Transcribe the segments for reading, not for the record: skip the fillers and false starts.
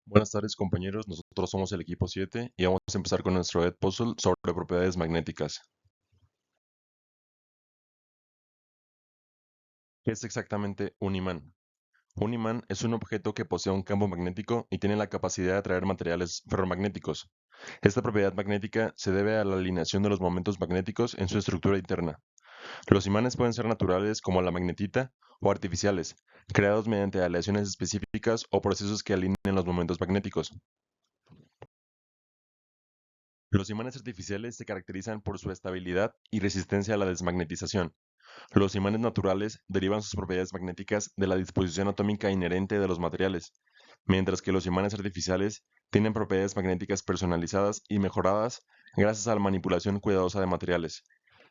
Buenas tardes, compañeros. Nosotros somos el equipo 7 y vamos a empezar con nuestro Edpuzzle sobre propiedades magnéticas. ¿Qué es exactamente un imán? Un imán es un objeto que posee un campo magnético y tiene la capacidad de atraer materiales ferromagnéticos. Esta propiedad magnética se debe a la alineación de los momentos magnéticos en su estructura interna. Los imanes pueden ser naturales, como la magnetita, o artificiales, creados mediante aleaciones específicas o procesos que alineen los momentos magnéticos. Los imanes artificiales se caracterizan por su estabilidad y resistencia a la desmagnetización. Los imanes naturales derivan sus propiedades magnéticas de la disposición atómica inherente de los materiales, mientras que los imanes artificiales tienen propiedades magnéticas personalizadas y mejoradas gracias a la manipulación cuidadosa de materiales.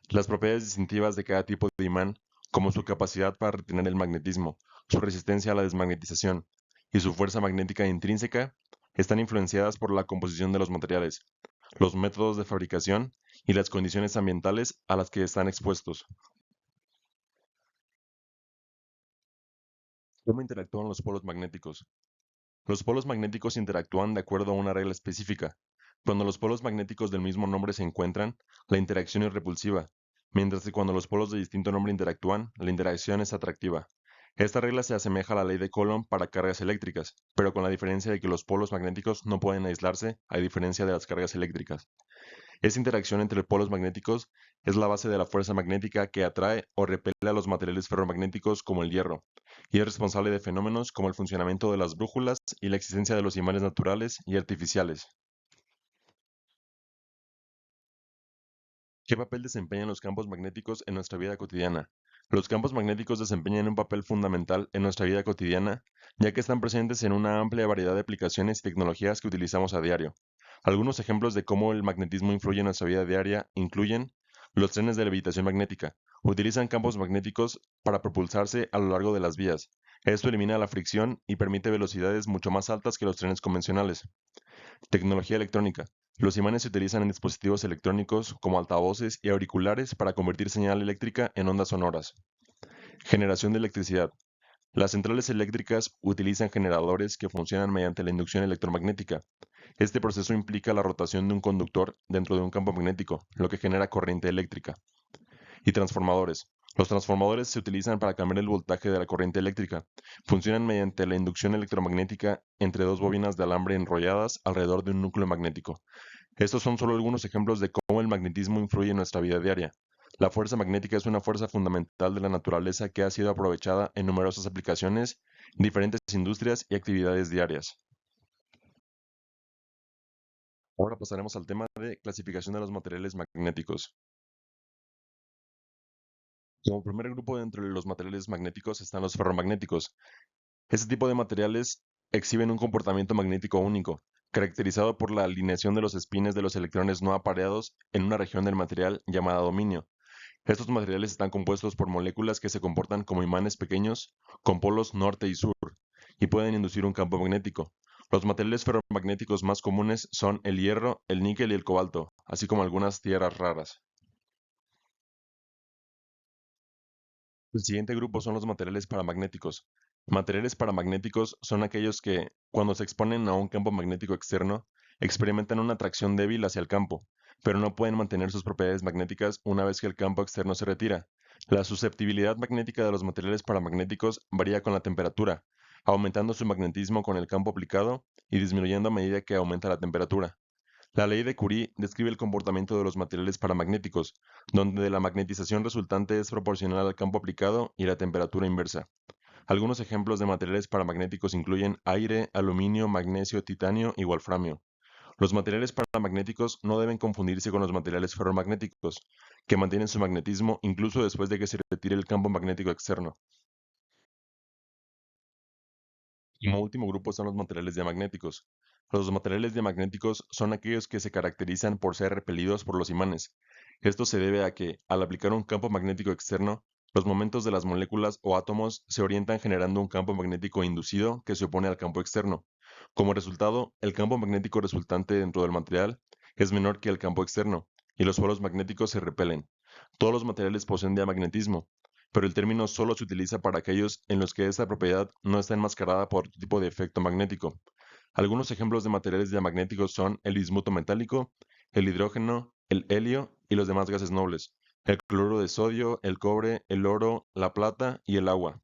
Las propiedades distintivas de cada tipo de imán, como su capacidad para retener el magnetismo, su resistencia a la desmagnetización y su fuerza magnética intrínseca, están influenciadas por la composición de los materiales, los métodos de fabricación y las condiciones ambientales a las que están expuestos. ¿Cómo interactúan los polos magnéticos? Los polos magnéticos interactúan de acuerdo a una regla específica. Cuando los polos magnéticos del mismo nombre se encuentran, la interacción es repulsiva, mientras que cuando los polos de distinto nombre interactúan, la interacción es atractiva. Esta regla se asemeja a la ley de Coulomb para cargas eléctricas, pero con la diferencia de que los polos magnéticos no pueden aislarse, a diferencia de las cargas eléctricas. Esa interacción entre polos magnéticos es la base de la fuerza magnética que atrae o repele a los materiales ferromagnéticos como el hierro, y es responsable de fenómenos como el funcionamiento de las brújulas y la existencia de los imanes naturales y artificiales. ¿Qué papel desempeñan los campos magnéticos en nuestra vida cotidiana? Los campos magnéticos desempeñan un papel fundamental en nuestra vida cotidiana, ya que están presentes en una amplia variedad de aplicaciones y tecnologías que utilizamos a diario. Algunos ejemplos de cómo el magnetismo influye en nuestra vida diaria incluyen los trenes de levitación magnética. Utilizan campos magnéticos para propulsarse a lo largo de las vías. Esto elimina la fricción y permite velocidades mucho más altas que los trenes convencionales. Tecnología electrónica. Los imanes se utilizan en dispositivos electrónicos como altavoces y auriculares para convertir señal eléctrica en ondas sonoras. Generación de electricidad. Las centrales eléctricas utilizan generadores que funcionan mediante la inducción electromagnética. Este proceso implica la rotación de un conductor dentro de un campo magnético, lo que genera corriente eléctrica. Y transformadores. Los transformadores se utilizan para cambiar el voltaje de la corriente eléctrica. Funcionan mediante la inducción electromagnética entre dos bobinas de alambre enrolladas alrededor de un núcleo magnético. Estos son solo algunos ejemplos de cómo el magnetismo influye en nuestra vida diaria. La fuerza magnética es una fuerza fundamental de la naturaleza que ha sido aprovechada en numerosas aplicaciones, diferentes industrias y actividades diarias. Ahora pasaremos al tema de clasificación de los materiales magnéticos. Como primer grupo dentro de los materiales magnéticos están los ferromagnéticos. Este tipo de materiales exhiben un comportamiento magnético único, caracterizado por la alineación de los espines de los electrones no apareados en una región del material llamada dominio. Estos materiales están compuestos por moléculas que se comportan como imanes pequeños con polos norte y sur y pueden inducir un campo magnético. Los materiales ferromagnéticos más comunes son el hierro, el níquel y el cobalto, así como algunas tierras raras. El siguiente grupo son los materiales paramagnéticos. Materiales paramagnéticos son aquellos que, cuando se exponen a un campo magnético externo, experimentan una atracción débil hacia el campo, pero no pueden mantener sus propiedades magnéticas una vez que el campo externo se retira. La susceptibilidad magnética de los materiales paramagnéticos varía con la temperatura, aumentando su magnetismo con el campo aplicado y disminuyendo a medida que aumenta la temperatura. La ley de Curie describe el comportamiento de los materiales paramagnéticos, donde la magnetización resultante es proporcional al campo aplicado y la temperatura inversa. Algunos ejemplos de materiales paramagnéticos incluyen aire, aluminio, magnesio, titanio y wolframio. Los materiales paramagnéticos no deben confundirse con los materiales ferromagnéticos, que mantienen su magnetismo incluso después de que se retire el campo magnético externo. Como último grupo son los materiales diamagnéticos. Los materiales diamagnéticos son aquellos que se caracterizan por ser repelidos por los imanes. Esto se debe a que, al aplicar un campo magnético externo, los momentos de las moléculas o átomos se orientan generando un campo magnético inducido que se opone al campo externo. Como resultado, el campo magnético resultante dentro del material es menor que el campo externo, y los polos magnéticos se repelen. Todos los materiales poseen diamagnetismo, pero el término solo se utiliza para aquellos en los que esta propiedad no está enmascarada por otro tipo de efecto magnético. Algunos ejemplos de materiales diamagnéticos son el bismuto metálico, el hidrógeno, el helio y los demás gases nobles, el cloruro de sodio, el cobre, el oro, la plata y el agua.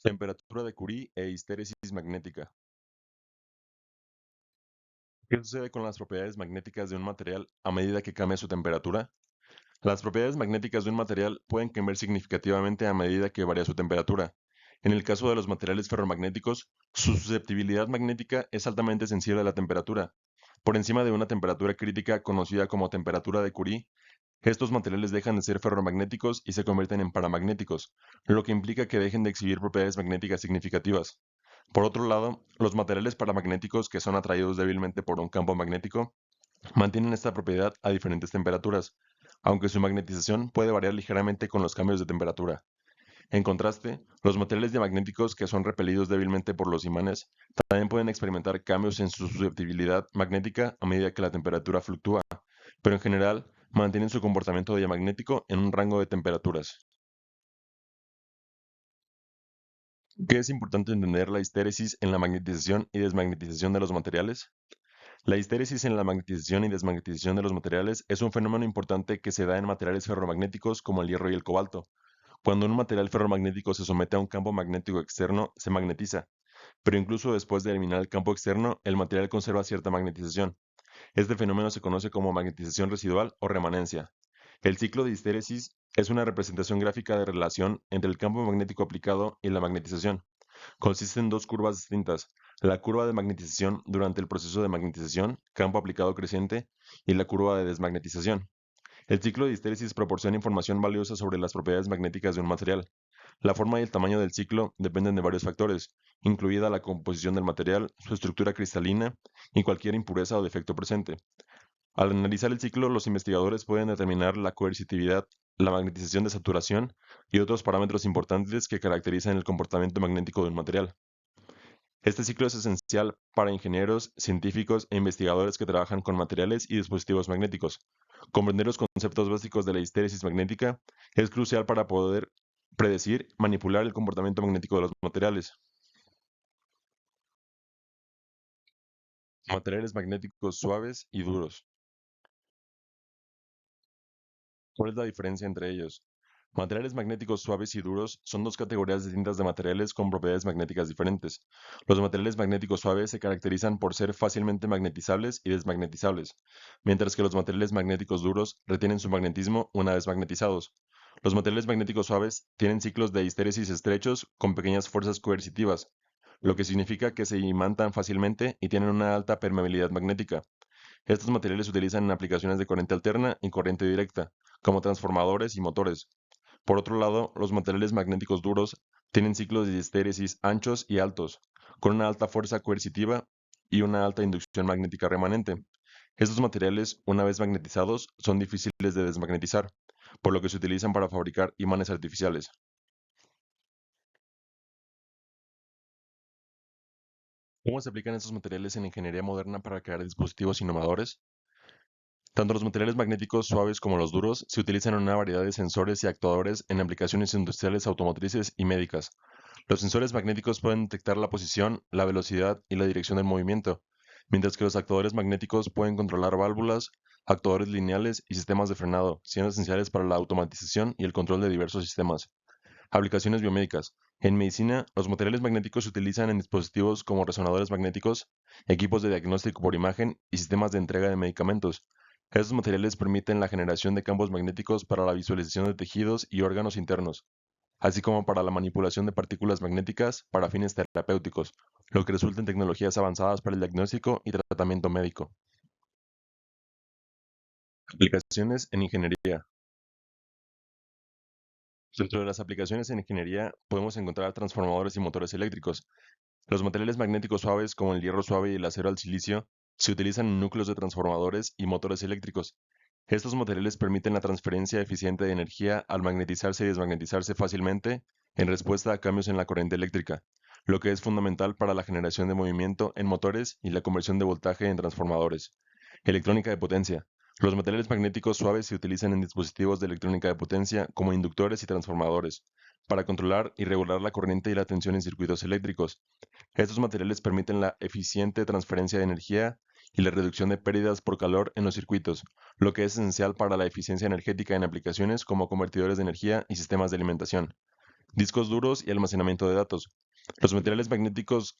Temperatura de Curie e histéresis magnética. ¿Qué sucede con las propiedades magnéticas de un material a medida que cambia su temperatura? Las propiedades magnéticas de un material pueden cambiar significativamente a medida que varía su temperatura. En el caso de los materiales ferromagnéticos, su susceptibilidad magnética es altamente sensible a la temperatura. Por encima de una temperatura crítica conocida como temperatura de Curie, estos materiales dejan de ser ferromagnéticos y se convierten en paramagnéticos, lo que implica que dejen de exhibir propiedades magnéticas significativas. Por otro lado, los materiales paramagnéticos que son atraídos débilmente por un campo magnético mantienen esta propiedad a diferentes temperaturas, aunque su magnetización puede variar ligeramente con los cambios de temperatura. En contraste, los materiales diamagnéticos que son repelidos débilmente por los imanes también pueden experimentar cambios en su susceptibilidad magnética a medida que la temperatura fluctúa, pero en general mantienen su comportamiento diamagnético en un rango de temperaturas. ¿Qué es importante entender la histéresis en la magnetización y desmagnetización de los materiales? La histéresis en la magnetización y desmagnetización de los materiales es un fenómeno importante que se da en materiales ferromagnéticos como el hierro y el cobalto. Cuando un material ferromagnético se somete a un campo magnético externo, se magnetiza, pero incluso después de eliminar el campo externo, el material conserva cierta magnetización. Este fenómeno se conoce como magnetización residual o remanencia. El ciclo de histéresis es una representación gráfica de relación entre el campo magnético aplicado y la magnetización. Consiste en dos curvas distintas: la curva de magnetización durante el proceso de magnetización, campo aplicado creciente, y la curva de desmagnetización. El ciclo de histéresis proporciona información valiosa sobre las propiedades magnéticas de un material. La forma y el tamaño del ciclo dependen de varios factores, incluida la composición del material, su estructura cristalina y cualquier impureza o defecto presente. Al analizar el ciclo, los investigadores pueden determinar la coercitividad, la magnetización de saturación y otros parámetros importantes que caracterizan el comportamiento magnético de un material. Este ciclo es esencial para ingenieros, científicos e investigadores que trabajan con materiales y dispositivos magnéticos. Comprender los conceptos básicos de la histéresis magnética es crucial para poder predecir, manipular el comportamiento magnético de los materiales. Materiales magnéticos suaves y duros. ¿Cuál es la diferencia entre ellos? Materiales magnéticos suaves y duros son dos categorías distintas de materiales con propiedades magnéticas diferentes. Los materiales magnéticos suaves se caracterizan por ser fácilmente magnetizables y desmagnetizables, mientras que los materiales magnéticos duros retienen su magnetismo una vez magnetizados. Los materiales magnéticos suaves tienen ciclos de histéresis estrechos con pequeñas fuerzas coercitivas, lo que significa que se imantan fácilmente y tienen una alta permeabilidad magnética. Estos materiales se utilizan en aplicaciones de corriente alterna y corriente directa, como transformadores y motores. Por otro lado, los materiales magnéticos duros tienen ciclos de histéresis anchos y altos, con una alta fuerza coercitiva y una alta inducción magnética remanente. Estos materiales, una vez magnetizados, son difíciles de desmagnetizar, por lo que se utilizan para fabricar imanes artificiales. ¿Cómo se aplican estos materiales en ingeniería moderna para crear dispositivos innovadores? Tanto los materiales magnéticos suaves como los duros se utilizan en una variedad de sensores y actuadores en aplicaciones industriales, automotrices y médicas. Los sensores magnéticos pueden detectar la posición, la velocidad y la dirección del movimiento, mientras que los actuadores magnéticos pueden controlar válvulas, actuadores lineales y sistemas de frenado, siendo esenciales para la automatización y el control de diversos sistemas. Aplicaciones biomédicas. En medicina, los materiales magnéticos se utilizan en dispositivos como resonadores magnéticos, equipos de diagnóstico por imagen y sistemas de entrega de medicamentos. Estos materiales permiten la generación de campos magnéticos para la visualización de tejidos y órganos internos, así como para la manipulación de partículas magnéticas para fines terapéuticos, lo que resulta en tecnologías avanzadas para el diagnóstico y tratamiento médico. Aplicaciones en ingeniería. Dentro de las aplicaciones en ingeniería podemos encontrar transformadores y motores eléctricos. Los materiales magnéticos suaves, como el hierro suave y el acero al silicio, se utilizan en núcleos de transformadores y motores eléctricos. Estos materiales permiten la transferencia eficiente de energía al magnetizarse y desmagnetizarse fácilmente en respuesta a cambios en la corriente eléctrica, lo que es fundamental para la generación de movimiento en motores y la conversión de voltaje en transformadores. Electrónica de potencia. Los materiales magnéticos suaves se utilizan en dispositivos de electrónica de potencia como inductores y transformadores. para controlar y regular la corriente y la tensión en circuitos eléctricos. Estos materiales permiten la eficiente transferencia de energía y la reducción de pérdidas por calor en los circuitos, lo que es esencial para la eficiencia energética en aplicaciones como convertidores de energía y sistemas de alimentación. Discos duros y almacenamiento de datos. Los materiales magnéticos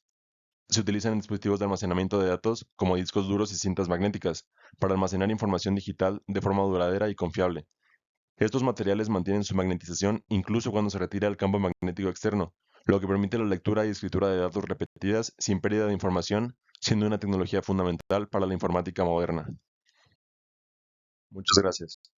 se utilizan en dispositivos de almacenamiento de datos como discos duros y cintas magnéticas para almacenar información digital de forma duradera y confiable. Estos materiales mantienen su magnetización incluso cuando se retira el campo magnético externo, lo que permite la lectura y escritura de datos repetidas sin pérdida de información, siendo una tecnología fundamental para la informática moderna. Muchas gracias.